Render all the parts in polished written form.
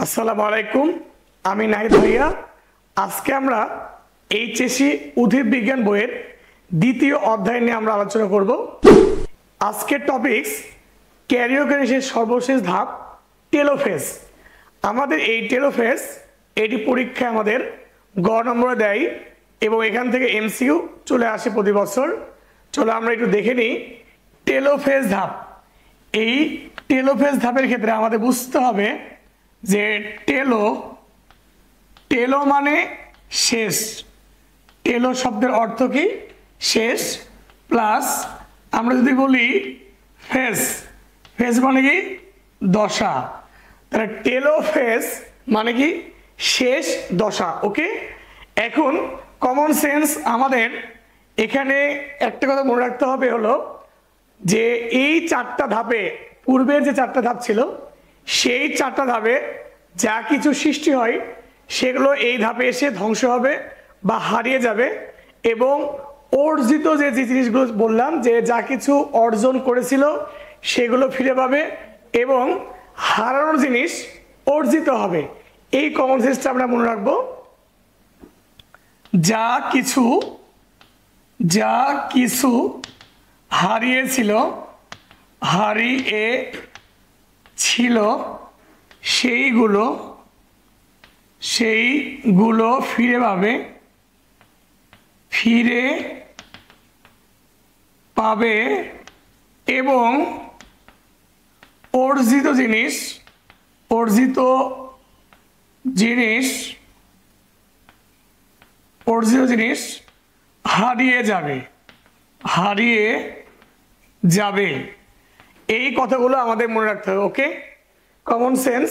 আসসালামু আলাইকুম, আমি নাহিদ ভাইয়া। আজকে আমরা এইচএসসি উদ্ভিদ বিজ্ঞান বইয়ের দ্বিতীয় অধ্যায় নিয়ে আমরা আলোচনা করব। আজকের টপিকস ক্যারিওকাইনেসিসের সর্বশেষ ধাপ টেলোফেজ। আমাদের এই টেলোফেজ এটি পরীক্ষায় আমাদের গ নম্বরে দেয় এবং এখান থেকে এমসিকিউ চলে আসে প্রতি বছর। চলো আমরা একটু দেখে নিই টেলোফেজ ধাপ। এই টেলোফেজ ধাপের ক্ষেত্রে আমাদের বুঝতে হবে যে টেলো মানে শেষ। টেলো শব্দের অর্থ কি? শেষ। প্লাস আমরা যদি বলি ফেজ, ফেজ মানে কি? দশা। তাহলে টেলোফেজ মানে কি? শেষ দশা। ওকে, এখন কমন সেন্স আমাদের এখানে একটা কথা মনে রাখতে হবে হলো যে এই চারটা ধাপে, পূর্বের যে চারটা ধাপ ছিল সেই চারটা ধাপে যা কিছু সৃষ্টি হয় সেগুলো এই ধাপে এসে ধ্বংস হবে বা হারিয়ে যাবে, এবং অর্জিত যে জিনিসগুলো বললাম যে যা কিছু অর্জন করেছিল সেগুলো ফিরে পাবে এবং হারানোর জিনিস অর্জিত হবে। এই কমন সেন্সটা আমরা মনে রাখবো। যা কিছু হারিয়েছিল, হারিয়েছিল সেইগুলো ফিরে পাবে এবং অর্জিত জিনিস হারিয়ে যাবে। এই কথাগুলো আমাদের মনে রাখতে হবে। ওকে, কমন সেন্স।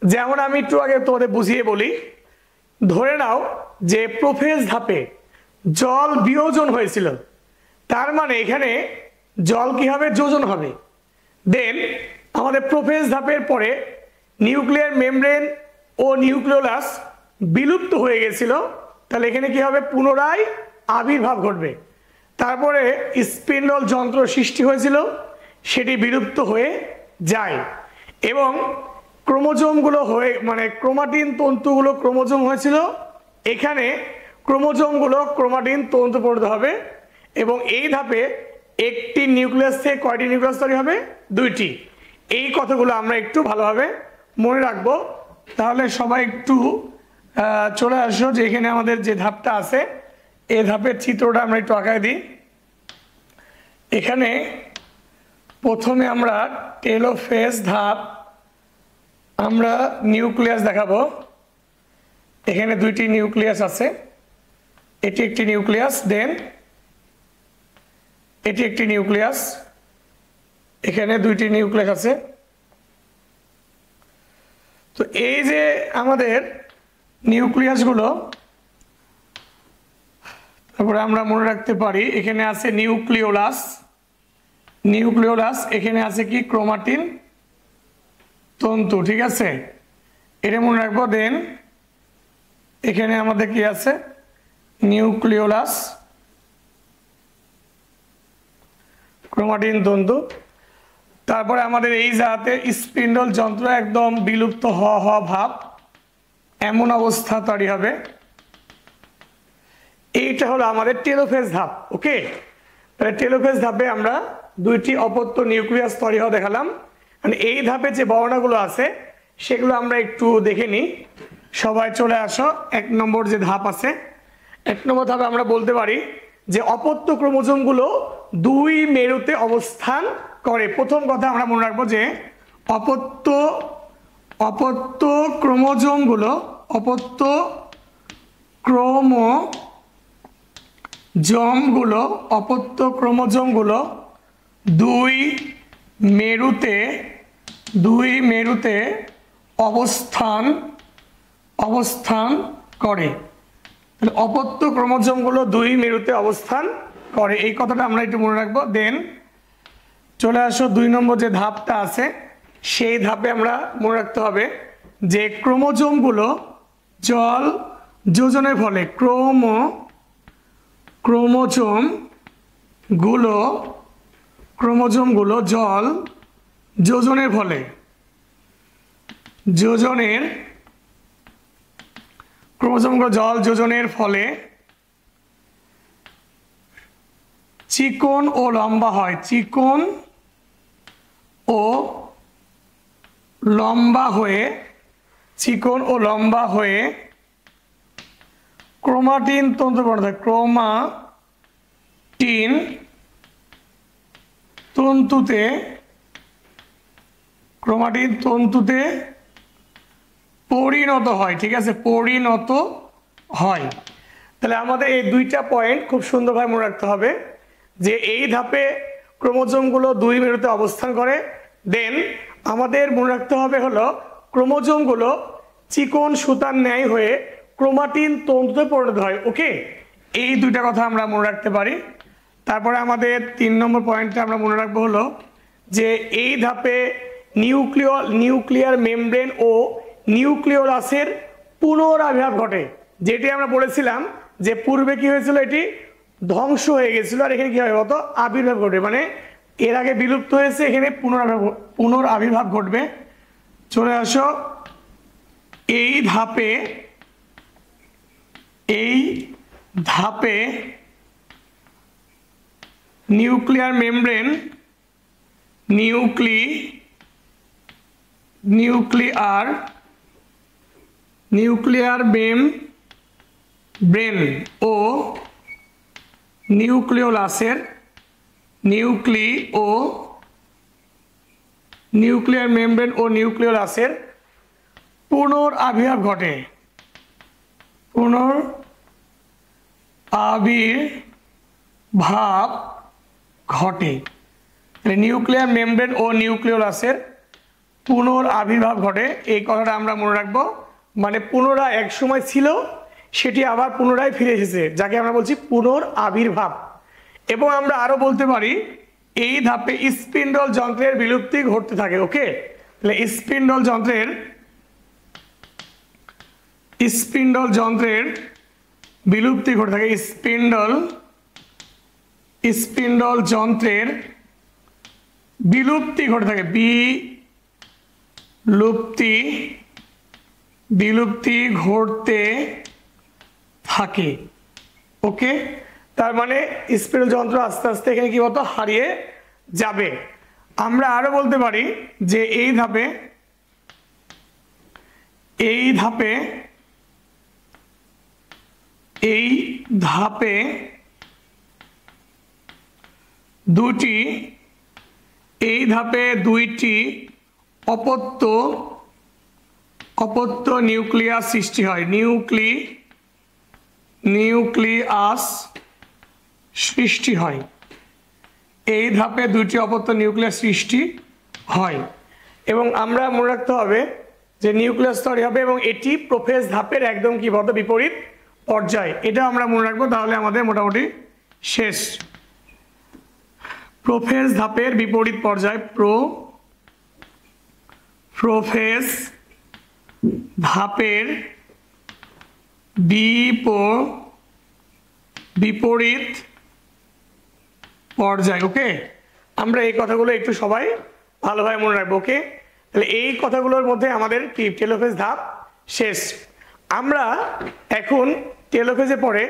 যেমন আমি একটু আগে তোমাদের বুঝিয়ে বলি, ধরে নাও যে প্রোফেজ ধাপে জল বিয়োজন হয়েছিল, তার মানে এখানে জল কি হবে? যোজন হবে। দেন আমাদের প্রোফেজ ধাপের পরে নিউক্লিয়ার মেমব্রেন ও নিউক্লিওলাস বিলুপ্ত হয়ে গেছিল, তাহলে এখানে কি হবে? পুনরায় আবির্ভাব ঘটবে। তারপরে স্পিন্ডল যন্ত্র সৃষ্টি হয়েছিল, সেটি বিলুপ্ত হয়ে যায় এবং ক্রোমোজোমগুলো হয়ে মানে ক্রোমাটিন তন্তুগুলো ক্রোমোজোম হয়েছিল, এখানে ক্রোমোজোমগুলো ক্রোমাটিন তন্তু পরিণত হবে এবং এই ধাপে একটি নিউক্লিয়াস থেকে কয়টি নিউক্লিয়াস তৈরি হবে? দুইটি। এই কথাগুলো আমরা একটু ভালোভাবে মনে রাখবো। তাহলে সবাই একটু চলে আসো যে এখানে আমাদের যে ধাপটা আছে এই ধাপের চিত্রটা আমরা একটু আঁকায় দিই। এখানে প্রথমে আমরা টেলোফেজ ধাপ, আমরা নিউক্লিয়াস দেখাবো। এখানে দুইটি নিউক্লিয়াস আছে, এটি একটি নিউক্লিয়াস, দেন এটি একটি নিউক্লিয়াস, এখানে দুইটি নিউক্লিয়াস আছে। তো এই যে আমাদের নিউক্লিয়াসগুলো, তারপরে আমরা মনে রাখতে পারি এখানে আছে নিউক্লিওলাস, এখানে আছে কি? ক্রোমাটিন তন্তু। ঠিক আছে, এটা মনে রাখবো। দেন এখানে আমাদের কি আছে? নিউক্লিওলাস, ক্রোমাটিন তন্তু। তারপরে আমাদের এই জায়গাতে স্পিন্ডল যন্ত্র একদম বিলুপ্ত হওয়া ভাব, এমন অবস্থা তৈরি হবে। এইটা হলো আমাদের টেলোফেজ ধাপ। ওকে, তাহলে টেলোফেজ ধাপে আমরা দুইটি অপত্য নিউক্লিয়াস তৈরি হওয়া দেখালাম। মানে এই ধাপে যে বর্ণনাগুলো আছে সেগুলো আমরা একটু দেখে নিই। সবাই চলে আসো। এক নম্বর যে ধাপ আছে, এক নম্বর ধাপে আমরা বলতে পারি যে অপত্য ক্রোমোজোমগুলো দুই মেরুতে অবস্থান করে। প্রথম কথা আমরা মনে রাখবো যে অপত্য ক্রোমোজোমগুলো দুই মেরুতে অবস্থান করে। তাহলে অপত্য ক্রোমোজোমগুলো দুই মেরুতে অবস্থান করে, এই কথাটা আমরা একটু মনে রাখবো। দেন চলে আসো দুই নম্বর যে ধাপটা আছে সেই ধাপে আমরা মনে রাখতে হবে যে ক্রোমোজোমগুলো জল যোজনের ফলে ক্রোমোজোমগুলো জল যোজনের ফলে যোজনের ক্রোমোজোমগুলো জল যোজনের ফলে চিকন ও লম্বা হয়, চিকন ও লম্বা হয়ে, চিকন ও লম্বা হয়ে ক্রোমাটিন তন্তু গঠন হয়, ক্রোমাটিন তন্তুতে, ক্রোমাটিন তন্তুতে পরিণত হয়। ঠিক আছে, পরিণত হয়। তাহলে আমাদের এই দুইটা পয়েন্ট খুব সুন্দরভাবে মনে রাখতে হবে যে এই ধাপে ক্রোমোজোমগুলো দুই মেরুতে অবস্থান করে। দেন আমাদের মনে রাখতে হবে হলো ক্রোমোজোমগুলো চিকন সুতার ন্যায় হয়ে ক্রোমাটিন তন্তুতে পরিণত হয়। ওকে, এই দুইটা কথা আমরা মনে রাখতে পারি। তারপরে আমাদের 3 নম্বর পয়েন্টটা আমরা মনে রাখবো হলো যে এই ধাপে নিউক্লিয়ার মেমব্রেন ও নিউক্লিওলাসের পুনরাবির্ভাব ঘটে। যেটি আমরা বলেছিলাম যে পূর্বে কি হয়েছিল, এটি ধ্বংস হয়ে গেছিল, আর এখানে কি হয় বলতো, আবির্ভাব ঘটে, মানে এর আগে বিলুপ্ত হয়েছে, এখানে পুনরাবির্ভাব ঘটবে। চলে আসো, এই ধাপে নিউক্লিয়ার মেমব্রেন, নিউক্লিয়ার মেমব্রেন ও নিউক্লিওলাসের, নিউক্লিয়ার মেমব্রেন ও নিউক্লিওলাসের পুনরাবির্ভাব ঘটে, পুনরাবির্ভাব ঘটে। নিউক্লিয়ার মেমব্রেন ও নিউক্লিওলাসের পুনরাবির্ভাব ঘটে, এই কথাটা আমরা মনে রাখবো। মানে পুনরায় এক সময় ছিল, সেটি আবার পুনরায় ফিরে এসেছে, যাকে আমরা বলছি পুনরাবির্ভাব। এবং আমরা আরো বলতে পারি এই ধাপে স্পিন্ডল যন্ত্রের বিলুপ্তি ঘটতে থাকে। ওকে, তাহলে স্পিন্ডল যন্ত্রের বিলুপ্তি ঘটে থাকে, স্পিন্ডল যন্ত্রের বিলুপ্তি ঘটে থাকে, বিলুপ্তি ঘটতে থাকে। ওকে, তার মানে স্পিন্ডল যন্ত্র আস্তে আস্তে এখানে কি বলতো, হারিয়ে যাবে। আমরা আরো বলতে পারি যে এই ধাপে দুইটি অপত্য নিউক্লিয়াস সৃষ্টি হয়, নিউক্লিয়াস সৃষ্টি হয়। এই ধাপে দুইটি অপত্য নিউক্লিয়াস সৃষ্টি হয়। এবং আমরা মনে রাখতে হবে যে নিউক্লিয়াস তৈরি হবে এবং এটি প্রোফেজ ধাপের একদম কি বলতো, বিপরীত পর্যায়। এটা আমরা মনে রাখবো, তাহলে আমাদের মোটামুটি শেষ। প্রোফেজ ধাপের বিপরীত পর্যায়, প্রোফেজ ধাপের বিপরীত পর্যায়। ওকে, আমরা এই কথাগুলো একটু সবাই ভালোভাবে মনে রাখবো। ওকে, তাহলে এই কথাগুলোর মধ্যে আমাদের কি টেলোফেজ ধাপ শেষ। আমরা এখন টেলোফেজে পরে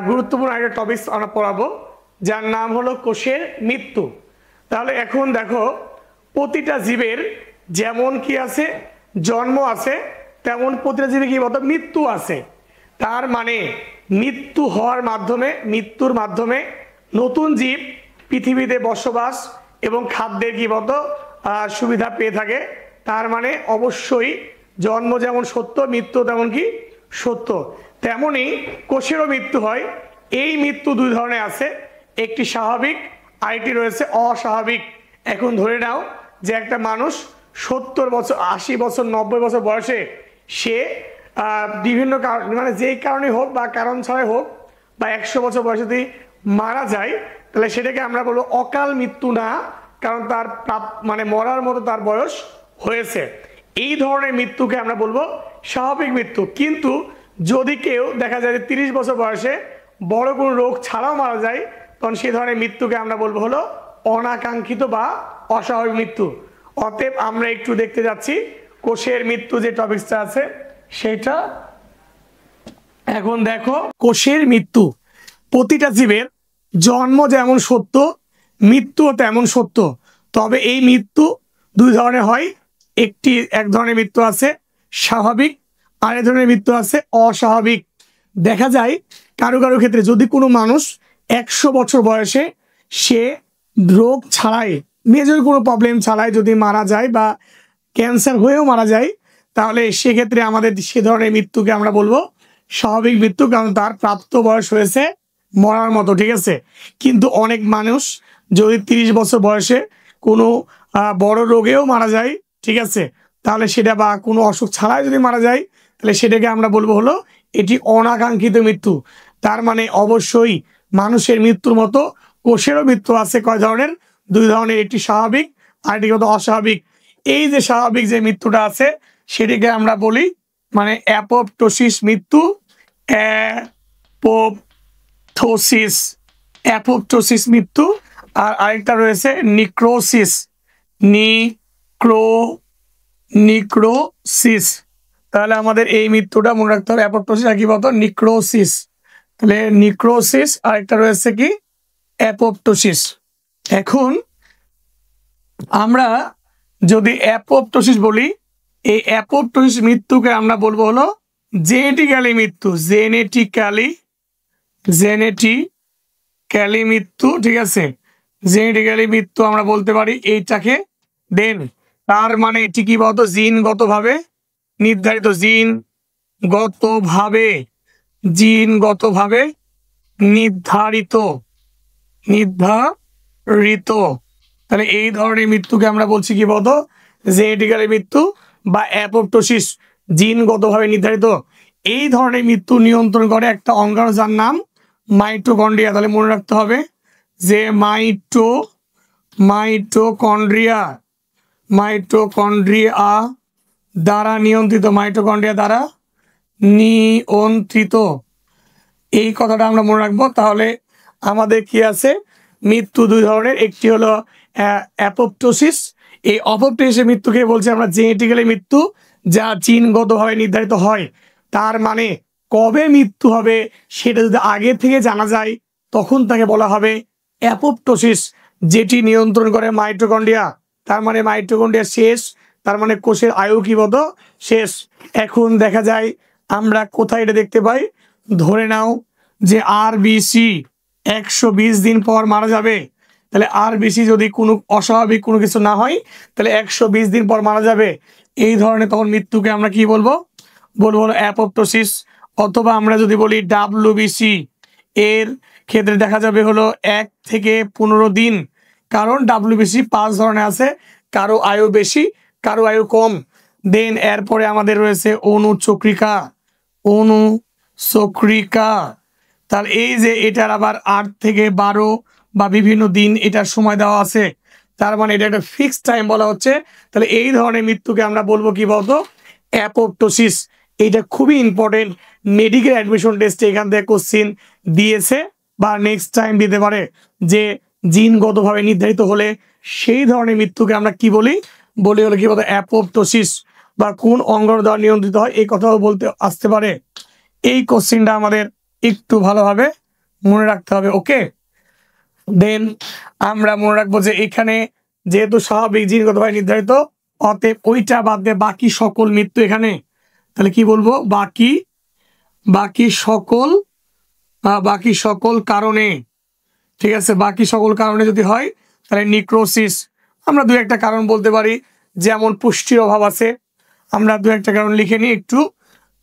গুরুত্বপূর্ণ একটা টপিক আমরা পড়াবো, যার নাম হলো কোষের মৃত্যু। তাহলে এখন দেখো, প্রতিটা জীবের যেমন কি আছে, জন্ম আছে, তেমন প্রতিটা জীবে কি বলতো, মৃত্যু আছে। তার মানে মৃত্যুর মাধ্যমে নতুন জীব পৃথিবীতে বসবাস এবং খাদ্যের কি বলতো সুবিধা পেয়ে থাকে। তার মানে অবশ্যই জন্ম যেমন সত্য, মৃত্যু তেমন কি সত্য। তেমনি কোষেরও মৃত্যু হয়। এই মৃত্যু দুই ধরনের আছে, একটি স্বাভাবিক, আরেকটি রয়েছে অস্বাভাবিক। এখন ধরে নাও যে একটা মানুষ 70 বছর, 80 বছর, 90 বছর বয়সে সে বিভিন্ন কারণ, মানে যেই কারণে হোক বা কারণ ছাড়াই হোক, বা 100 বছর বয়সে যদি মারা যায়, তাহলে সেটাকে আমরা বলবো অকাল মৃত্যু না, কারণ তার মানে মরার মতো তার বয়স হয়েছে। এই ধরনের মৃত্যুকে আমরা বলবো স্বাভাবিক মৃত্যু। কিন্তু যদি কেউ দেখা যায় যে 30 বছর বয়সে বড় কোনো রোগ ছাড়াও মারা যায়, তখন সেই ধরনের মৃত্যুকে আমরা বলবো হলো অনাকাঙ্ক্ষিত বা অস্বাভাবিক মৃত্যু। অতএব আমরা একটু দেখতে যাচ্ছি কোষের মৃত্যু যে টপিকসটা আছে সেটা। এখন দেখো কোষের মৃত্যু, প্রতিটা জীবের জন্ম যেমন সত্য মৃত্যুও তেমন সত্য, তবে এই মৃত্যু দুই ধরনের হয়। এক ধরনের মৃত্যু আছে স্বাভাবিক, আরেক ধরনের মৃত্যু আছে অস্বাভাবিক। দেখা যায় কারো কারো ক্ষেত্রে যদি কোনো মানুষ 100 বছর বয়সে সে রোগ ছাড়াই, মেজর কোনো প্রবলেম ছাড়াই যদি মারা যায় বা ক্যান্সার হয়েও মারা যায়, তাহলে সেক্ষেত্রে আমাদের সে ধরনের মৃত্যুকে আমরা বলবো স্বাভাবিক মৃত্যু, কারণ তার প্রাপ্ত বয়স হয়েছে মরার মতো, ঠিক আছে। কিন্তু অনেক মানুষ যদি 30 বছর বয়সে কোনো বড় রোগেও মারা যায়, ঠিক আছে, তাহলে সেটা বা কোনো অসুখ ছাড়াই যদি মারা যায়, তাহলে সেটাকে আমরা বলবো হলো এটি অনাকাঙ্ক্ষিত মৃত্যু। তার মানে অবশ্যই মানুষের মৃত্যুর মতো কোষেরও মৃত্যু আছে কয় ধরনের, দুই ধরনের, একটি স্বাভাবিক আর একটি হলো অস্বাভাবিক। এই যে স্বাভাবিক যে মৃত্যুটা আছে সেটিকে আমরা বলি মানে অ্যাপোপ্টোসিস মৃত্যু, অ্যাপোপ্টোসিস অ্যাপোপ্টোসিস মৃত্যু। আর আরেকটা রয়েছে নিক্রোসিস, নিক্রোসিস। তাহলে আমাদের এই মৃত্যুটা মনে রাখতে হবে, অ্যাপোপ্টোসিস আর কি বলতো নিক্রোসিস। তাহলে নিক্রোসিস, আরেকটা রয়েছে কি অ্যাপোপ্টোসিস। এখন আমরা যদি অ্যাপোপ্টোসিস বলি, এই অ্যাপোপ্টোসিস মৃত্যুকে আমরা বলবো হলো জেনেটিক্যালি মৃত্যু, জেনেটিক্যালি মৃত্যু, ঠিক আছে। জেনেটিক্যালি মৃত্যু আমরা বলতে পারি এইটাকে। দেন তার মানে এটি কি বলতো জিনগতভাবে নির্ধারিত, জিনগতভাবে নির্ধারিত। তাহলে এই ধরনের মৃত্যুকে আমরা বলছি কি বলতো জেনেটিক্যালি মৃত্যু বা অ্যাপোপ্টোসিস, জিনগতভাবে নির্ধারিত। এই ধরনের মৃত্যু নিয়ন্ত্রণ করে একটা অঙ্গাণু যার নাম মাইটোকন্ড্রিয়া। তাহলে মনে রাখতে হবে যে মাইটোকন্ড্রিয়া দ্বারা নিয়ন্ত্রিত, মাইটোকন্ড্রিয়া দ্বারা নিয়ন্ত্রিত, এই কথাটা আমরা মনে রাখবো। তাহলে আমাদের কি আছে, মৃত্যু দুই ধরনের, একটি হলো অ্যাপোপ্টোসিস। এই অ্যাপোপ্টোসিসের মৃত্যুকে বলছি আমরা জেনেটিক্যালি মৃত্যু, যা জিনগতভাবে নির্ধারিত হয়। তার মানে কবে মৃত্যু হবে সেটা যদি আগে থেকে জানা যায় তখন তাকে বলা হবে অ্যাপোপ্টোসিস, যেটি নিয়ন্ত্রণ করে মাইটোকন্ড্রিয়া। তার মানে মাইটোকন্ড্রিয়া শেষ, তার মানে কোষের আয়ু কি বলতো শেষ। এখন দেখা যায় আমরা কোথায় এটা দেখতে পাই, ধরে নাও যে আরবিসি 120 দিন পর মারা যাবে। তাহলে আরবিসি যদি কোনো অস্বাভাবিক কোনো কিছু না হয় তাহলে 120 দিন পর মারা যাবে। এই ধরনের তখন মৃত্যুকে আমরা কি বলবো হলো অ্যাপোপ্টোসিস। অথবা আমরা যদি বলি ডাব্লিউবিসি, এর ক্ষেত্রে দেখা যাবে হলো 1 থেকে 15 দিন, কারণ ডাব্লিউবিসি 5 ধরনের আছে, কারো আয়ু বেশি কারো আয়ু কম। দেন এরপরে আমাদের রয়েছে অনুচক্রিকা। তাহলে এই যে এটার আবার 8 থেকে 12 বা বিভিন্ন দিন এটার সময় দেওয়া আছে, তার মানে এটা একটা ফিক্সড টাইম বলা হচ্ছে। তাহলে এই ধরনের মৃত্যুকে আমরা বলবো কি বলতো অ্যাপোপ্টোসিস। এটা খুবই ইম্পর্টেন্ট, মেডিকেল অ্যাডমিশন টেস্টে এখান থেকে কোশ্চিন দিয়েছে বা নেক্সট টাইম দিতে পারে, যে জিনগতভাবে নির্ধারিত হলে সেই ধরনের মৃত্যুকে আমরা কি বলি হলো কি বলতো অ্যাপোপ্টোসিস। বা কোন অঙ্গাণু দ্বারা নিয়ন্ত্রিত হয় এই কথাও বলতে আসতে পারে। এই কোশ্চিনটা আমাদের একটু ভালোভাবে মনে রাখতে হবে, ওকে। দেন আমরা মনে রাখবো যে এখানে যেহেতু স্বাভাবিক জিনগতভাবে নির্ধারিত, অতএব ওইটা বাদ দিয়ে বাকি সকল মৃত্যু এখানে, তাহলে কি বলবো বাকি সকল কারণে, ঠিক আছে, বাকি সকল কারণে যদি হয় তাহলে নিক্রোসিস। আমরা দু একটা কারণ বলতে পারি, যেমন পুষ্টির অভাব আছে, আমরা দু একটা কারণ লিখে নিই একটু।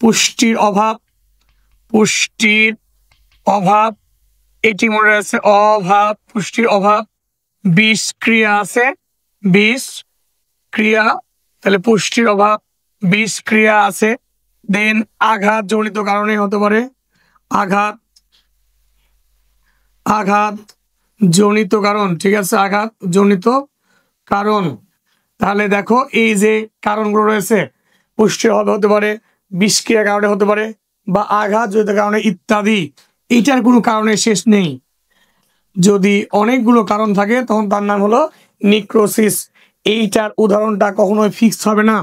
পুষ্টির অভাব, এটি মনে আছে পুষ্টির অভাব। বিষক্রিয়া আছে, তাহলে পুষ্টির অভাব বিষক্রিয়া আছে। দেন আঘাত জনিত কারণে হতে পারে, আঘাত জনিত কারণ, ঠিক আছে, আঘাত জনিত কারণ। তাহলে দেখো এই যে কারণগুলো রয়েছে, পুষ্টির অভাবে হতে পারে, বিষক্রিয়ার কারণে হতে পারে, বা আঘাত জনিত কারণে ইত্যাদি। এইটার কোনো কারণের শেষ নেই। যদি অনেকগুলো কারণ থাকে তখন তার নাম হলো নিক্রোসিস। এইটার উদাহরণটা কখনোই ফিক্সড হবে না,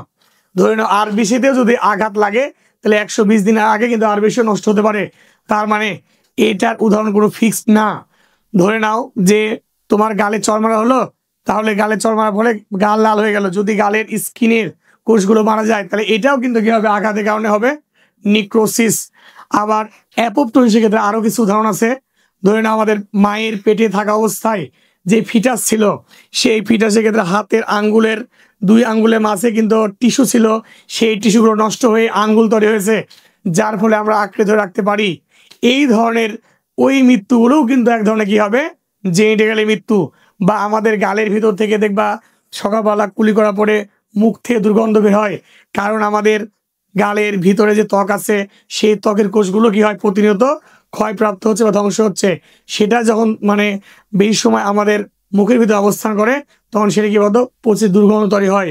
ধরে নাও আরবিসিতেও যদি আঘাত লাগে তাহলে 120 দিনের আগে কিন্তু আরবিসি নষ্ট হতে পারে। তার মানে এটার উদাহরণ কোনো ফিক্সড না। ধরে নাও যে তোমার গালে চড় মারা হলো, তাহলে গালে চড় মারার ফলে গাল লাল হয়ে গেল, যদি গালের স্কিনের কোষগুলো মারা যায় তাহলে এটাও কিন্তু কি হবে, আঘাতের কারণে হবে নিক্রোসিস। আবার অ্যাপোপ্টোসিসের ক্ষেত্রে আরো কিছু উদাহরণ আছে। ধরে নাও আমাদের মায়ের পেটে থাকা অবস্থায় যে ফিটাস ছিল, সেই ফিটাসের ক্ষেত্রে হাতের আঙ্গুলের 2 আঙ্গুলের মাঝে কিন্তু টিস্যু ছিল, সেই টিস্যুগুলো নষ্ট হয়ে আঙ্গুল তৈরি হয়েছে, যার ফলে আমরা আঁকড়ে ধরে রাখতে পারি। এই ধরনের ওই মৃত্যুগুলোও কিন্তু এক ধরনের কি হবে, জেনেটিক্যালি মৃত্যু। বা আমাদের গালের ভিতর থেকে দেখবা সকালবেলা কুলি করার পরে মুখ থেকে দুর্গন্ধ বের হয়, কারণ আমাদের গালের ভিতরে যে ত্বক আছে সেই ত্বকের কোষগুলো কি হয়, প্রতিনিয়ত ক্ষয়প্রাপ্ত হচ্ছে বা ধ্বংস হচ্ছে। সেটা যখন মানে বেশি সময় আমাদের মুখের ভিতরে অবস্থান করে তখন সেটা কি বলতো পচে দুর্গন্ধ তৈরি হয়।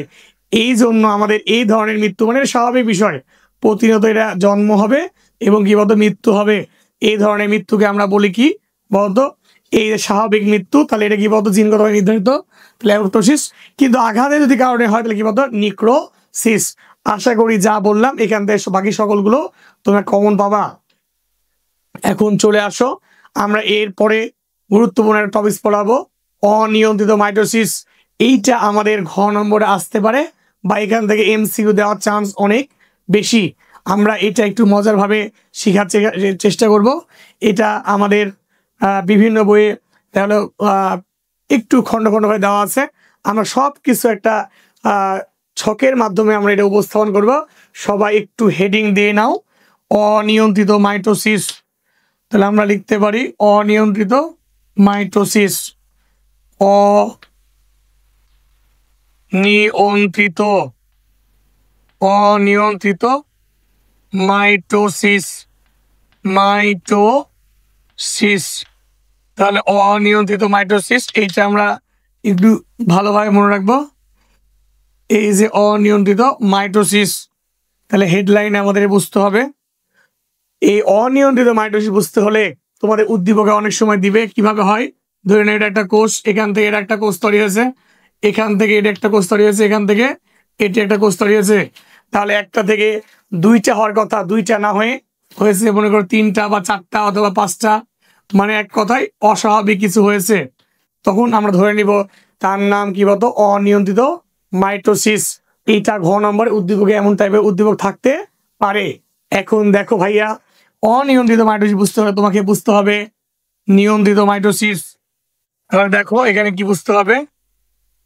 এই জন্য আমাদের এই ধরনের মৃত্যু মানে স্বাভাবিক বিষয়, প্রতিনিয়ত এটা জন্ম হবে এবং কি বলতো মৃত্যু হবে। এই ধরনের মৃত্যুকে আমরা বলি কি বলতো, এই যে স্বাভাবিক মৃত্যু। তাহলে এটা কি বলতো জিনগতভাবে নির্ধারিত, তাহলে অ্যাপোপ্টোসিস। কিন্তু আঘাতে যদি কারণে হয় তাহলে কি বলতো নিক্রোসিস। আশা করি যা বললাম এখান থেকে বাকি সকলগুলো তোমরা কমন পাবা। এখন চলে আসো, আমরা এরপরে গুরুত্বপূর্ণ একটা টপিক পড়াবো, অনিয়ন্ত্রিত মাইটোসিস। এইটা আমাদের ঘ নম্বরে আসতে পারে বা এখান থেকে এমসিকিউ দেওয়ার চান্স অনেক বেশি। আমরা এটা একটু মজারভাবে শেখার চেষ্টা করব। এটা আমাদের বিভিন্ন বইয়ে তাহলে একটু খণ্ড খণ্ড হয়ে দেওয়া আছে। আমরা সব কিছু একটা ছকের মাধ্যমে আমরা এটা উপস্থাপন করব। সবাই একটু হেডিং দিয়ে নাও, অনিয়ন্ত্রিত মাইটোসিস। তাহলে আমরা লিখতে পারি অনিয়ন্ত্রিত মাইটোসিস, অনিয়ন্ত্রিত অনিয়ন্ত্রিত মাইটোসিস, মাইটোসিস। তাহলে অনিয়ন্ত্রিত মাইটোসিস এইটা আমরা একটু ভালোভাবে মনে রাখবো। এই যে অনিয়ন্ত্রিত মাইটোসিস, তাহলে হেডলাইনে আমাদের বুঝতে হবে। এই অনিয়ন্ত্রিত মাইটোসিস বুঝতে হলে তোমাদের উদ্দীপকে অনেক সময় দিবে কিভাবে হয়। ধরে নাও এটা একটা কোষ, এখান থেকে এটা একটা কোষ তৈরি হয়েছে, এখান থেকে এটা একটা কোষ তৈরি হয়েছে, এখান থেকে এটি একটা কোষ তৈরি হয়েছে। তাহলে একটা থেকে 2টা হওয়ার কথা, 2টা না হয়ে হয়েছে মনে করো 3টা বা 4টা অথবা 5টা, মানে এক কথায় অস্বাভাবিক কিছু হয়েছে। তখন আমরা ধরে নিব তার নাম কি বলতো অনিয়ন্ত্রিত মাইটোসিস। এইটা ঘ নম্বর উদ্দীপকে এমন টাইপের উদ্দীপক থাকতে পারে। এখন দেখো ভাইয়া, অনিয়ন্ত্রিত মাইটোসিস বুঝতে হলে তোমাকে বুঝতে হবে নিয়ন্ত্রিত মাইটোসিস। এবার দেখো এখানে কি বুঝতে হবে,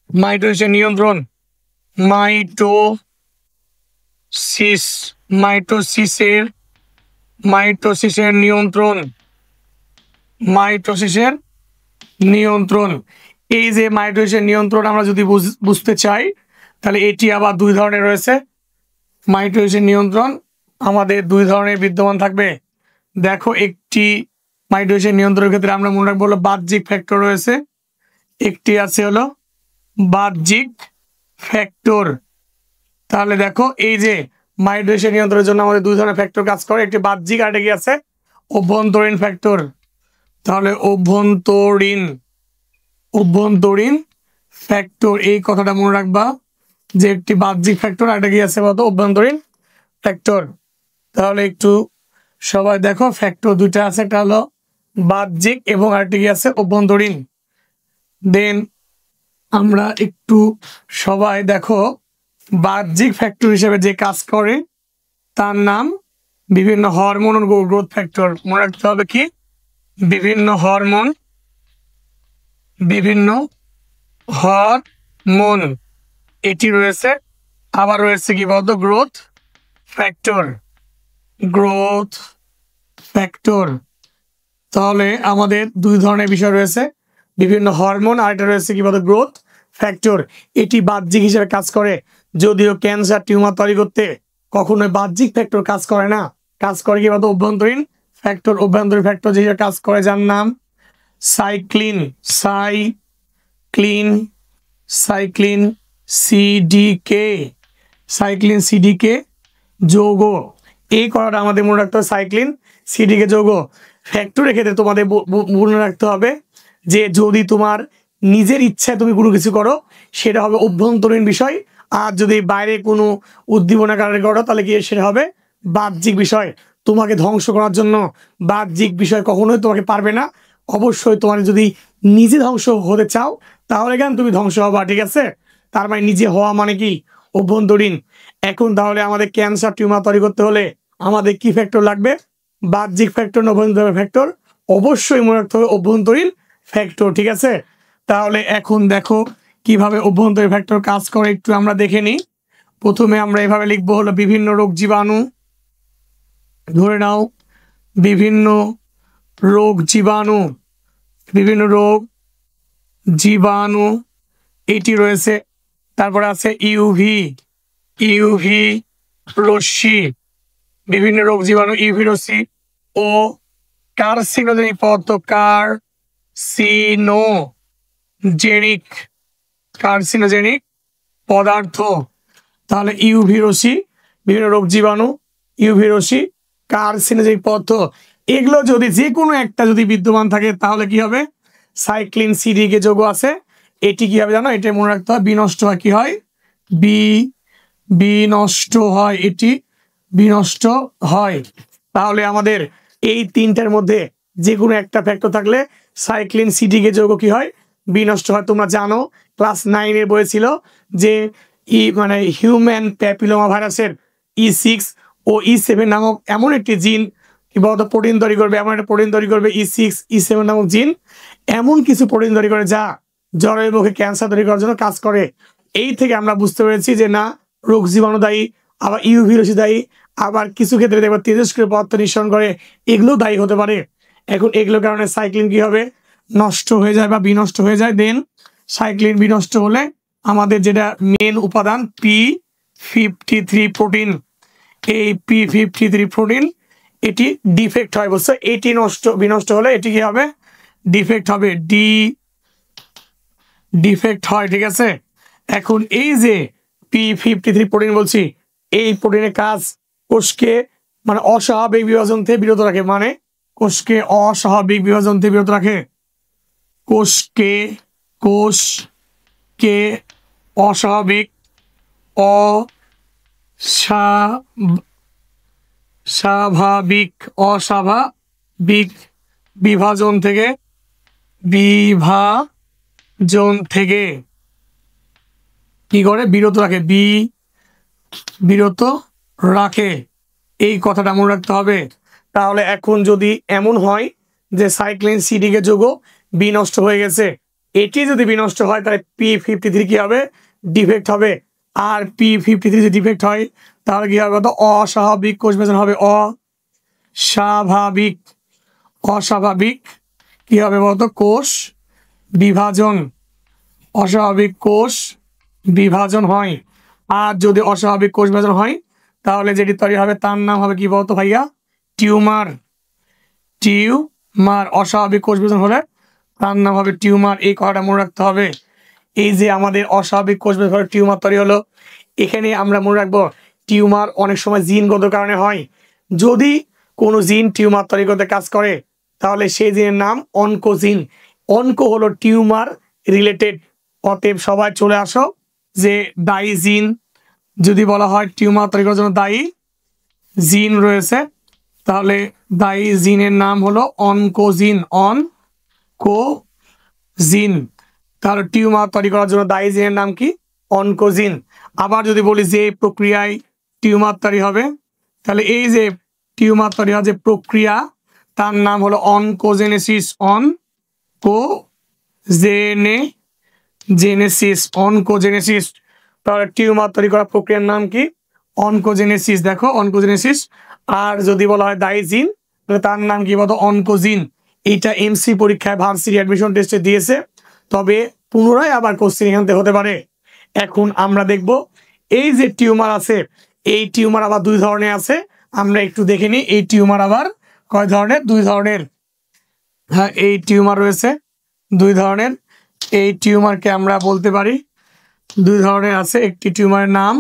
মাইটোসিসের নিয়ন্ত্রণ, মাইটোসিস, মাইটোসিসের নিয়ন্ত্রণ, মাইটোসিসের নিয়ন্ত্রণ। এই যে মাইটোসিসের নিয়ন্ত্রণ আমরা যদি বুঝতে চাই তাহলে এটি আবার 2 ধরনের রয়েছে। মাইটোসিসের নিয়ন্ত্রণ আমাদের 2 ধরনের বিদ্যমান থাকবে। দেখো একটি মাইটোসিসের নিয়ন্ত্রণের ক্ষেত্রে আমরা মনে রাখবো হলো বাহ্যিক ফ্যাক্টর রয়েছে, একটি আছে হলো বাহ্যিক ফ্যাক্টর। তাহলে দেখো এই যে মাইটোসিসের নিয়ন্ত্রণের জন্য আমাদের 2 ধরনের ফ্যাক্টর কাজ করে, একটি বাহ্যিক আর কি আছে অভ্যন্তরীণ ফ্যাক্টর। তাহলে অভ্যন্তরীণ ফ্যাক্টর, এই কথাটা মনে রাখবা যে একটি বাহ্যিক ফ্যাক্টর আর একটা কি আছে বলতো অভ্যন্তরীণ ফ্যাক্টর। তাহলে একটু সবাই দেখো ফ্যাক্টর 2টা আছে, একটা হলো বাহ্যিক এবং আরেকটি কি আছে অভ্যন্তরীণ। দেন আমরা একটু সবাই দেখো বাহ্যিক ফ্যাক্টর হিসেবে যে কাজ করে তার নাম বিভিন্ন হরমোন ও গ্রোথ ফ্যাক্টর। মনে রাখতে হবে কি বিভিন্ন হরমোন এটি রয়েছে। আবার রয়েছে কি বলতো গ্রোথ ফ্যাক্টর। তাহলে আমাদের 2 ধরনের বিষয় রয়েছে, বিভিন্ন হরমোন আর এটা রয়েছে কি বলতো গ্রোথ ফ্যাক্টর। এটি বাহ্যিক হিসেবে কাজ করে, যদিও ক্যান্সার টিউমার তৈরি করতে কখনোই বাহ্যিক ফ্যাক্টর কাজ করে না, কাজ করে কি বলতো অভ্যন্তরীণ ফ্যাক্টর। অভ্যন্তরীণ ফ্যাক্টর যে কাজ করে যার নাম সাইক্লিন সিডিকে যৌগ। এই কথাটা আমাদের মনে রাখতে হবে, সাইক্লিন সিডিকে যৌগ। ফ্যাক্টরের ক্ষেত্রে তোমাদের মনে রাখতে হবে যে যদি তোমার নিজের ইচ্ছায় তুমি কোনো কিছু করো সেটা হবে অভ্যন্তরীণ বিষয়, আর যদি বাইরে কোনো উদ্দীপনাকারী করো তাহলে কি সেটা হবে বাহ্যিক বিষয়। তোমাকে ধ্বংস করার জন্য বাহ্যিক বিষয় কখনোই তোমাকে পারবে না। অবশ্যই তোমার যদি নিজে ধ্বংস হতে চাও তাহলে কেন তুমি ধ্বংস হবা, ঠিক আছে? তার মানে নিজে হওয়া মানে কি অভ্যন্তরীণ। এখন তাহলে আমাদের ক্যান্সার টিউমার তৈরি করতে হলে আমাদের কি ফ্যাক্টর লাগবে? বাহ্যিক ফ্যাক্টর না অভ্যন্তরীণ ফ্যাক্টর? অবশ্যই মনে রাখতে হবে অভ্যন্তরীণ ফ্যাক্টর, ঠিক আছে? তাহলে এখন দেখো কিভাবে অভ্যন্তরীণ ফ্যাক্টর কাজ করে একটু আমরা দেখে নিই। প্রথমে আমরা এভাবে লিখবো হলো বিভিন্ন রোগ জীবাণু, ধরে নাও বিভিন্ন রোগ জীবাণু, বিভিন্ন রোগ জীবাণু এটি রয়েছে। তারপরে আছে ইউভি, ইউভি রশ্মি, বিভিন্ন রোগ জীবাণু ইউভি রশ্মি ও কার্সিনোজেনিক পদার্থ, কার্সিনোজেনিক, কার্সিনোজেনিক পদার্থ। তাহলে ইউভি রশ্মি, বিভিন্ন রোগ জীবাণু, ইউভি রশ্মি, কার্সিনোজেনিক পদার্থ, এগুলো যদি যে কোনো একটা যদি বিদ্যমান থাকে তাহলে কি হবে? সাইক্লিন সিডিকে যৌগ আছে, এটি কি হবে জানো? এটা মনে রাখতে হয় বিনষ্ট হয়, কি হয়? বিনষ্ট হয়, এটি বিনষ্ট হয়। তাহলে আমাদের এই তিনটার মধ্যে যে কোনো একটা ফ্যাক্টর থাকলে সাইক্লিন সিডিকে যৌগ কি হয়? বিনষ্ট হয়। তোমরা জানো ক্লাস 9-এর বই ছিল যে মানে হিউম্যান প্যাপিলোমা ভাইরাসের E6 ও E7 নামক এমন একটি জিন কি বলতো প্রোটিন তৈরি করবে, এমন একটা প্রোটিন তৈরি করবে E6 E7 নামক জিন, এমন কিছু প্রোটিন তৈরি করে যা জ্বরের মুখে ক্যান্সার তৈরি করার জন্য কাজ করে। এই থেকে আমরা বুঝতে পেরেছি যে না, রোগ জীবাণু দায়ী, আবার ইউভি রশ্মি দায়ী, আবার কিছু ক্ষেত্রে দেখবো তেজস্ক্রিয় পদার্থ নিঃসরণ করে, এগুলো দায়ী হতে পারে। এখন এগুলোর কারণে সাইক্লিন কি হবে? নষ্ট হয়ে যায় বা বিনষ্ট হয়ে যায়। দেন সাইক্লিন বিনষ্ট হলে আমাদের যেটা মেন উপাদান P53 প্রোটিন, এই P53 প্রোটিন এটি ডিফেক্ট হয়। বলছে এটি বিনষ্ট হলে এটি কি হবে? ডিফেক্ট হবে, ডিফেক্ট হয়, ঠিক আছে? এখন এই যে P53 প্রোটিন বলছি, এই প্রোটিনের কাজ কোষকে মানে অস্বাভাবিক বিভাজন থেকে বিরত রাখে, মানে কোষকে অস্বাভাবিক বিভাজন থেকে বিরত রাখে, কোষকে অস্বাভাবিক অস্বাভাবিক বিভাজন থেকে কি করে? বিরত রাখে, বিরত রাখে, এই কথাটা মনে রাখতে হবে। তাহলে এখন যদি এমন হয় যে সাইক্লিন সিডিকে যৌগ বিনষ্ট হয়ে গেছে, এটি যদি বিনষ্ট হয় তাহলে P53 কি হবে? ডিফেক্ট হবে। আর P53 যদি ডিফেক্ট হয় তাহলে কি হবে? তো অস্বাভাবিক কোষ বিভাজন হবে, অস্বাভাবিক কি হবে বলতো? কোষ বিভাজন, অস্বাভাবিক কোষ বিভাজন হয়। আর যদি অস্বাভাবিক কোষ বিভাজন হয় তাহলে যেটি তৈরি হবে তার নাম হবে কি বলতো ভাইয়া? Tumour, tumour. অস্বাভাবিক কোষ বিভাজন হলে তার নাম হবে টিউমার, এই কথাটা মনে রাখতে হবে। এই যে আমাদের অস্বাভাবিক কোষ বিভাজন হলে টিউমার তৈরি হলো, এখানে আমরা মনে রাখবো টিউমার অনেক সময় জিনগত কারণে হয়। যদি কোনো জিন টিউমার তৈরি করতে কাজ করে তাহলে সেই জিনের নাম অনকোজিন। অনকো হলো টিউমার রিলেটেড। অতএব সবাই চলে আসো যে দায়ী জিন যদি বলা হয় টিউমার তৈরি করার জন্য দায়ী জিন রয়েছে, তাহলে দায়ী জিনের নাম হলো অনকোজিন, অনকোজিন। তাহলে টিউমার তৈরি করার জন্য দায়ী জিনের নাম কি? অনকোজিন। আবার যদি বলি যে এই প্রক্রিয়ায় টিউমার তৈরি হবে, তাহলে এই যে টিউমার তৈরি হওয়ার যে প্রক্রিয়া তার নাম হলো অনকোজেনেসিস, অনকোজেনেসিস। তাহলে টিউমার তৈরি করার প্রক্রিয়ার নাম কি? অনকোজেনেসিস। দেখো অনকোজেনেসিস। আর যদি বলা হয় দায়ী জিন তাহলে তার নাম কি বলতো? অনকোজিন। এইটা এমসি পরীক্ষায় ভার্সিটি অ্যাডমিশন টেস্টে দিয়েছে, তবে পুনরায় আবার কোশ্চেন এখান থেকে হতে পারে। এখন আমরা দেখব এই যে টিউমার আছে, এই টিউমার আবার দুই ধরনের আছে। আমরা একটু দেখে নিই এই টিউমার আবার কয় ধরনের? দুই ধরনের। হ্যাঁ, এই টিউমার রয়েছে দুই ধরনের। এই টিউমারকে আমরা বলতে পারি দুই ধরনের আছে। একটি টিউমারের নাম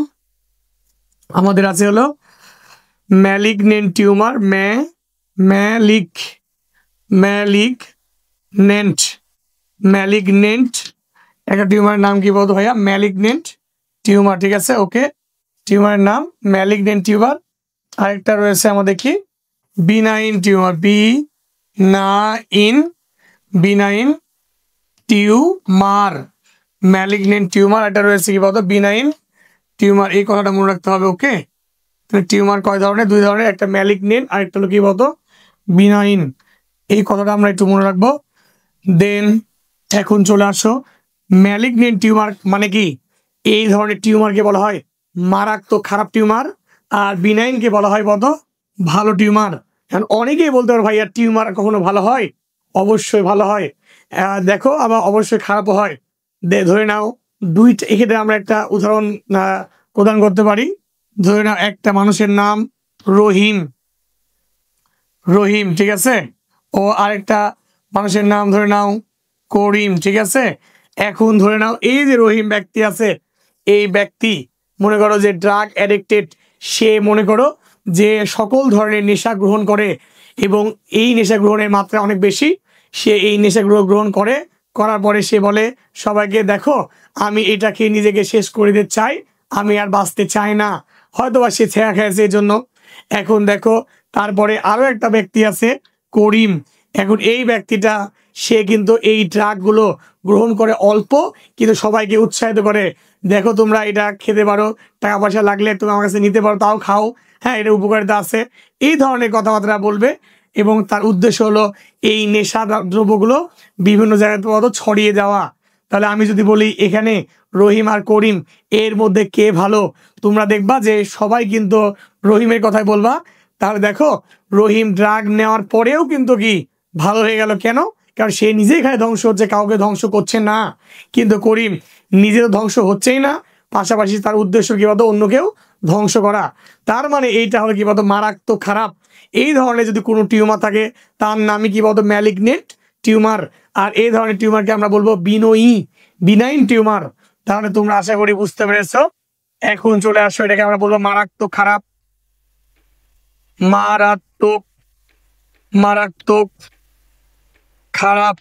আমাদের আছে হলো ম্যালিগনেন্ট টিউমার, ম্যালিগনেন্ট। একটা টিউমারের নাম কি বলতো ভাইয়া? ম্যালিগনেন্ট টিউমার, ঠিক আছে ওকে। টিউমারের নাম ম্যালিগনেন্ট টিউমার। আরেকটা রয়েছে আমাদের কি benign tumour, benign tumour, malignant tumour. এটা রয়েছে কি বলতো বিনাইন টিউমার, এই কথাটা মনে রাখতে হবে ওকে। টিউমার কয় ধরনের? দুই ধরনের, একটা ম্যালিগনেন্ট আর একটা হলো কি বলতো বিনাইন। এই কথাটা আমরা একটু মনে রাখবো। দেন এখন চলে আসো, ম্যালিগনেন্ট টিউমার মানে কি? এই ধরনের টিউমারকে বলা হয় মারাত্মক খারাপ টিউমার, আর বিনাইনকে বলা হয় বলতো ভালো টিউমার। এখন অনেকেই বলতে পারো ভাইয়া টিউমার কখনো ভালো হয়? অবশ্যই ভালো হয়। দেখো আবার অবশ্যই খারাপও হয়। ধরে নাও দুইটা, এক্ষেত্রে আমরা একটা উদাহরণ প্রদান করতে পারি। ধরে নাও একটা মানুষের নাম রহিম, রহিম ঠিক আছে, ও আরেকটা মানুষের নাম ধরে নাও করিম, ঠিক আছে। এখন ধরে নাও এই যে রহিম ব্যক্তি আছে, এই ব্যক্তি মনে করো যে ড্রাগ অ্যাডিক্টেড, সে মনে করো যে সকল ধরনের নেশা গ্রহণ করে এবং এই নেশা গ্রহণের মাত্রা অনেক বেশি। সে এই নেশা গ্রহণ করে, করার পরে সে বলে সবাইকে দেখো আমি এটাকে নিজেকে শেষ করে দিতে চাই, আমি আর বাঁচতে চাই না, হয়তো বা সে ছেঁড়া খেয়েছে এই জন্য। এখন দেখো তারপরে আরো একটা ব্যক্তি আছে করিম। এখন এই ব্যক্তিটা সে কিন্তু এই ড্রাগগুলো গ্রহণ করে অল্প, কিন্তু সবাইকে উৎসাহিত করে, দেখো তোমরা এটা খেতে পারো, টাকা পয়সা লাগলে তুমি আমার কাছে নিতে পারো, তাও খাও, হ্যাঁ এটা উপকারিতা আছে, এই ধরনের কথাবার্তা বলবে। এবং তার উদ্দেশ্য হলো এই নেশা দ্রব্যগুলো বিভিন্ন জায়গায় ছড়িয়ে যাওয়া। তাহলে আমি যদি বলি এখানে রহিম আর করিম এর মধ্যে কে ভালো, তোমরা দেখবা যে সবাই কিন্তু রহিমের কথাই বলবা। তাহলে দেখো রহিম ড্রাগ নেওয়ার পরেও কিন্তু কি ভালো হয়ে গেল, কেন? কারণ সে নিজে এখানে ধ্বংস হচ্ছে, কাউকে ধ্বংস করছে না। কিন্তু করিম নিজে তো ধ্বংস হচ্ছেই না, পাশাপাশি তার উদ্দেশ্য কি বলতো অন্যকেও ধ্বংস করা। তার মানে এইটা হলো কি বলতো মারাত্মক খারাপ। এই ধরনের যদি কোনো টিউমার থাকে তার নামই কি বলতো ম্যালিগনেন্ট টিউমার। আর এই ধরনের টিউমারকে আমরা বলবো বিনাইন টিউমার। তাহলে তোমরা আশা করি বুঝতে পেরেছো। এখন চলে আসো, এটাকে আমরা বলবো মারাত্মক খারাপ, মারাত্মক মারাত্মক খারাপ,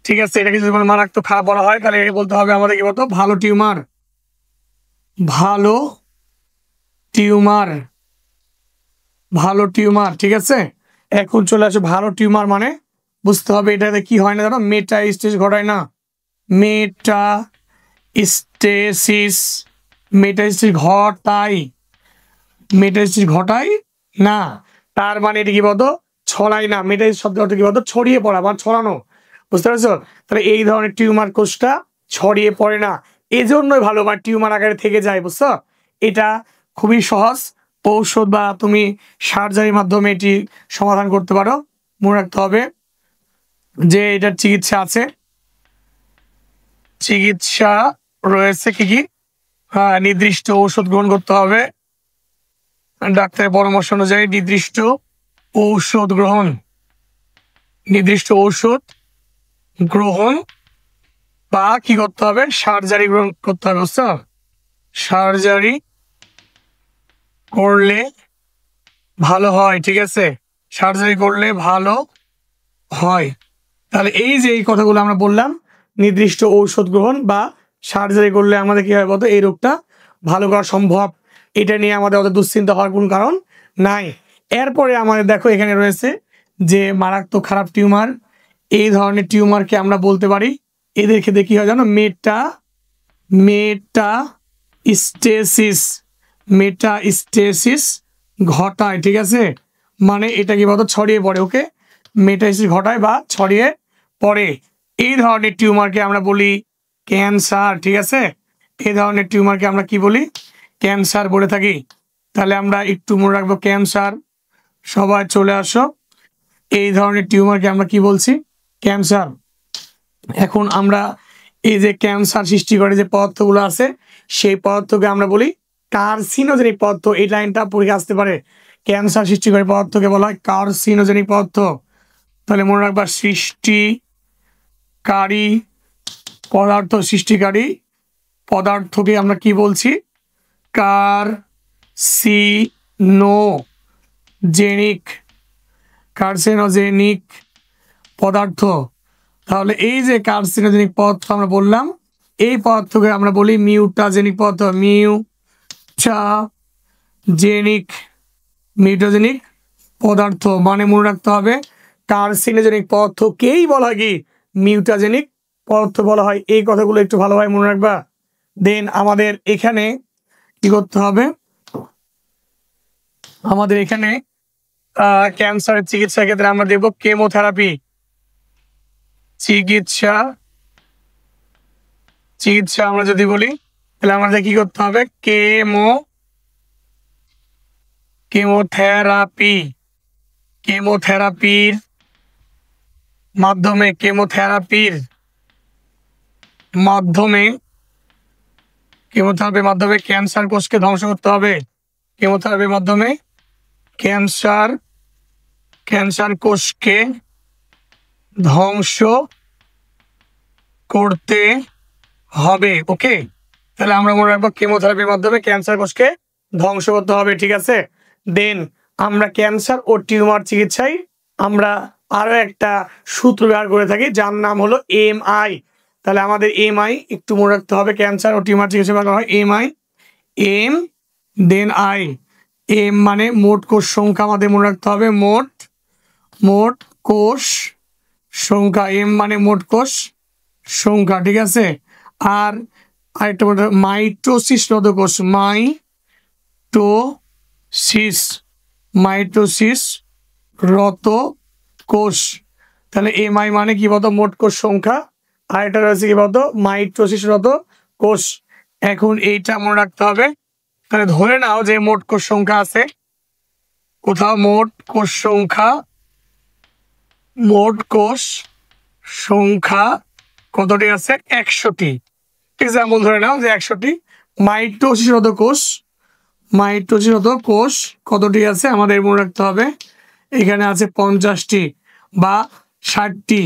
ঠিক আছে। এটাকে যদি মারাত্মক খারাপ বলা হয় তাহলে এটা বলতে হবে আমাদের কি বলতো ভালো টিউমার, ভালো টিউমার, ভালো টিউমার, ঠিক আছে। এখন চলে আসো ভালো টিউমার মানে বুঝতে হবে এটাতে কি হয় না জানো, মেটা স্টেজ ঘটায় না, মেটা স্টেসিস, মেটা স্টেজ ঘটায়, মেটা স্টেজ ঘটায় না। তার মানে এটা কি বলতো ছড়ায় না, মেটা শব্দ অর্থ কি বলতো ছড়িয়ে পড়া বা ছড়ানো, বুঝতে পারছো? তাহলে এই ধরনের টিউমার কোষটা ছড়িয়ে পড়ে না, এজন্যই ভালো বা টিউমার আকারে থেকে যায়, বুঝছো? এটা খুবই সহজ, ঔষধ বা তুমি সার্জারির মাধ্যমে এটি সমাধান করতে পারো। মনে রাখতে হবে যে এটার চিকিৎসা আছে, চিকিৎসা রয়েছে কি কি, হ্যাঁ নির্দিষ্ট ঔষধ গ্রহণ করতে হবে, ডাক্তারের পরামর্শ অনুযায়ী নির্দিষ্ট ঔষধ গ্রহণ, নির্দিষ্ট ঔষধ গ্রহণ বা কি করতে হবে সার্জারি গ্রহণ করতে হবে, বুঝছো? সার্জারি করলে ভালো হয়, ঠিক আছে, সার্জারি করলে ভালো হয়। তাহলে এই যে এই কথাগুলো আমরা বললাম, নির্দিষ্ট ঔষধ গ্রহণ বা সার্জারি করলে আমাদের কি হয় বলতো এই রোগটা ভালো করা সম্ভব, এটা নিয়ে আমাদের অত দুশ্চিন্তা হওয়ার কোনো কারণ নাই। এরপরে আমাদের দেখো এখানে রয়েছে যে মারাত্মক খারাপ টিউমার, এই ধরনের টিউমারকে আমরা বলতে পারি, এদের ক্ষেত্রে কি হয় জানো, মেটা স্টেসিস, মেটা স্টেসিস ঘটায়, ঠিক আছে। মানে এটা কি বলতো ছড়িয়ে পড়ে, ওকে, মেটাস্টেসিস ঘটায় বা ছড়িয়ে পড়ে। এই ধরনের টিউমারকে আমরা বলি ক্যান্সার, ঠিক আছে। এই ধরনের টিউমারকে আমরা কি বলি, ক্যান্সার বলে থাকি। তাহলে আমরা একটু মনে রাখবো ক্যান্সার, সবাই চলে আসো, এই ধরনের টিউমারকে আমরা কি বলছি, ক্যান্সার। এখন আমরা এই যে ক্যান্সার সৃষ্টি করে যে পদার্থগুলো আছে সেই পদার্থকে আমরা বলি কার্সিনোজেনিক পদার্থ। এই লাইনটা পরীক্ষা আসতে পারে, ক্যান্সার সৃষ্টিকারী পদার্থকে বলা হয় কার্সিনোজেনিক পদার্থ। তাহলে মনে রাখবা সৃষ্টিকারী পদার্থ, সৃষ্টিকারী পদার্থকে আমরা কি বলছি, কার্সিনোজেনিক, কার্সিনোজেনিক পদার্থ। তাহলে এই যে কার্সিনোজেনিক পদার্থ আমরা বললাম, এই পদার্থকে আমরা বলি মিউটাজেনিক পদার্থ। মিউটাজেনিক পদার্থ মানে মনে রাখতে হবে কার্সিনোজেনিক পদার্থকেই বলা হয় কি মিউটাজেনিক পদার্থ বলা হয়। এই কথাগুলো একটু ভালোভাবে মনে রাখবা। দেন আমাদের এখানে কি করতে হবে, আমাদের এখানে ক্যান্সারের চিকিৎসার ক্ষেত্রে আমরা দেখব কেমোথেরাপি। চিকিৎসা আমরা যদি বলি তাহলে আমাদের কি করতে হবে, কেমোথেরাপির মাধ্যমে ক্যান্সার কোষকে ধ্বংস করতে হবে। কেমোথেরাপির মাধ্যমে ক্যান্সার কোষকে ধ্বংস করতে হবে। ওকে, তাহলে আমরা মনে রাখবো কেমোথেরাপির মাধ্যমে ক্যান্সার কোষকে ধ্বংস করতে হবে। ঠিক আছে। দেন আমরা ক্যান্সার ও টিউমার চিকিৎসায় আমরা আরো একটা সূত্র ব্যবহার করে থাকি যার নাম হলো MI। তাহলে আমাদের MI একটু মনে রাখতে হবে। ক্যান্সার ও টিউমার চিকিৎসা ব্যবহার হয় MI, দেন I। এম মানে মোট কোষ সংখ্যা আমাদের মনে রাখতে হবে, মোট কোষ সংখ্যা। এম মানে মোট কোষ সংখ্যা। ঠিক আছে। আর আরেকটা বলতে মাইটোসিস রত কোষ, মাইটোসিস রত কোষ। তাহলে MI মানে কি বলতো, মোট কোষ সংখ্যা। আর এটা রয়েছে কি বলতো, মাইটোসিস রত কোষ। এখন এইটা মনে রাখতে হবে। তাহলে ধরে নাও যে মোট কোষ সংখ্যা আছে কোথাও, মোট কোষ সংখ্যা কতটি আছে, 100টি। এক্সাম্পল ধরে নাও যে 100টি। মাইটোসিসরত কোষ কতটি আছে আমাদের মনে রাখতে হবে, এখানে আছে 50টি বা 60টি।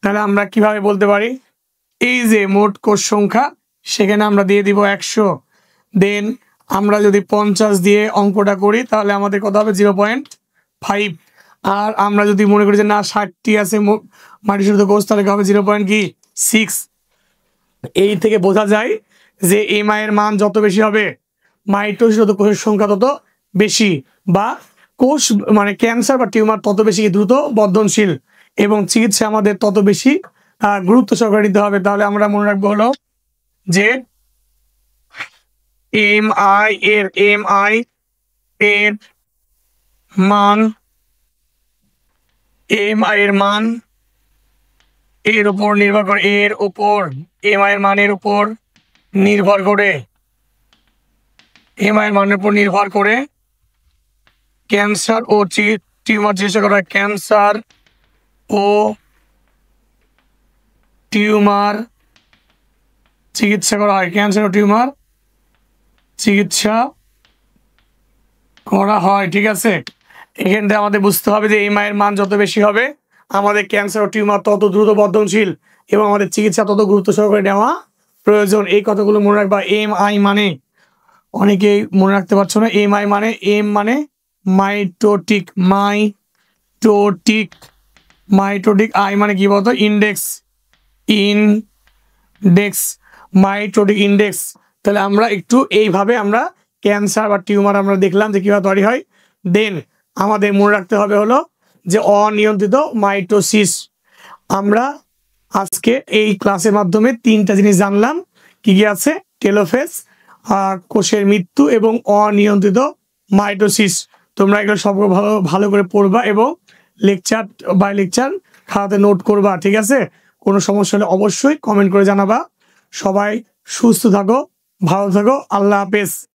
তাহলে আমরা কিভাবে বলতে পারি, এই যে মোট কোষ সংখ্যা সেখানে আমরা দিয়ে দিব 100। দেন আমরা যদি 50 দিয়ে অঙ্কটা করি তাহলে আমাদের কত হবে, 0.5। আর আমরা যদি মনে করি যে না 60টি আছে মাইটোসিসরত কোষ, তাহলে হবে 0.6। এই থেকে বোঝা যায় যে MI এর মান যত বেশি হবে মাইটোসিসরত কোষের সংখ্যা তত বেশি, বা কোষ মানে ক্যান্সার বা টিউমার তত বেশি দ্রুত বর্ধনশীল এবং চিকিৎসা আমাদের তত বেশি গুরুত্ব সহকারে নিতে হবে। তাহলে আমরা মনে রাখবো হলো যে MI এর মান এর উপর নির্ভর করে, MI এর মানের উপর নির্ভর করে ক্যান্সার ও টিউমার চিকিৎসা করা হয়। ক্যান্সার ও টিউমার চিকিৎসা করা হয়। ঠিক আছে। এখান থেকে আমাদের বুঝতে হবে যে MI এর মান যত বেশি হবে আমাদের ক্যান্সার ও টিউমার তত দ্রুত বর্ধনশীল এবং আমাদের চিকিৎসা তত গুরুত্ব সহকারে নেওয়া প্রয়োজন। এই কথাগুলো মনে রাখবা। MI মানে, অনেকেই মনে রাখতে পারছো না, MI মানে, M মানে মাইটোটিক, I মানে কি বলতো, ইন্ডেক্স, মাইটোটিক ইন্ডেক্স। তাহলে আমরা একটু এইভাবে আমরা ক্যান্সার বা টিউমার আমরা দেখলাম যে কিভাবে তৈরি হয়। দেন আমাদের মনে রাখতে হবে হলো যে অনিয়ন্ত্রিত মাইটোসিস। আমরা আজকে এই ক্লাসের মাধ্যমে 3টা জিনিস জানলাম, কি কি আছে, টেলোফেজ, কোষের মৃত্যু এবং অনিয়ন্ত্রিত মাইটোসিস। তোমরা এগুলো সব ভালো করে পড়বা এবং লেকচার বাই লেকচার খাতাতে নোট করবা। ঠিক আছে। কোনো সমস্যা হলে অবশ্যই কমেন্ট করে জানাবা। সবাই সুস্থ থাকো, ভালো থাকো, আল্লাহ হাফেজ।